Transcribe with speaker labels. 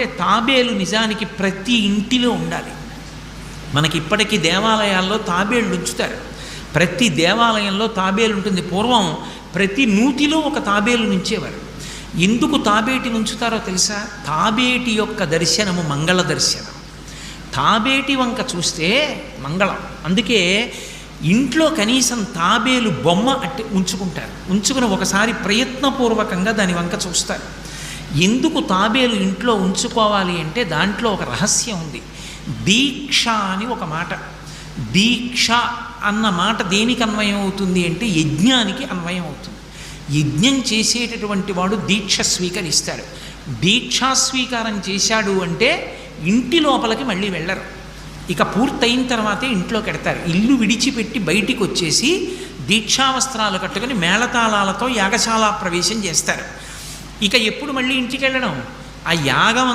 Speaker 1: అంటే తాబేలు నిజానికి ప్రతి ఇంటిలో ఉండాలి. మనకి ఇప్పటికీ దేవాలయాల్లో తాబేళ్ళు ఉంచుతారు. ప్రతి దేవాలయంలో తాబేలు ఉంటుంది. పూర్వం ప్రతి నూతిలో ఒక తాబేలు నుంచేవారు. ఎందుకు తాబేటిని ఉంచుతారో తెలుసా? తాబేటి యొక్క దర్శనము మంగళ దర్శనం. తాబేటి వంక చూస్తే మంగళం. అందుకే ఇంట్లో కనీసం తాబేలు బొమ్మ అట్టి ఉంచుకుంటారు. ఉంచుకుని ఒకసారి ప్రయత్నపూర్వకంగా దాని వంక చూస్తారు. ఎందుకు తాబేలు ఇంట్లో ఉంచుకోవాలి అంటే దాంట్లో ఒక రహస్యం ఉంది. దీక్ష అని ఒక మాట. దీక్ష అన్న మాట దేనికి అన్వయం అవుతుంది అంటే యజ్ఞానికి అన్వయం అవుతుంది. యజ్ఞం చేసేటటువంటి వాడు దీక్ష స్వీకరిస్తాడు. దీక్షా స్వీకారం చేశాడు అంటే ఇంటి లోపలికి మళ్ళీ వెళ్ళరు. ఇక పూర్తయిన తర్వాతే ఇంట్లోకి వెడతారు. ఇల్లు విడిచిపెట్టి బయటికి వచ్చేసి దీక్షావస్త్రాలు కట్టుకుని మేళతాళాలతో యాగశాల ప్రవేశం చేస్తారు. ఇక ఎప్పుడు మళ్ళీ ఇంటికి వెళ్ళడం? ఆ యాగం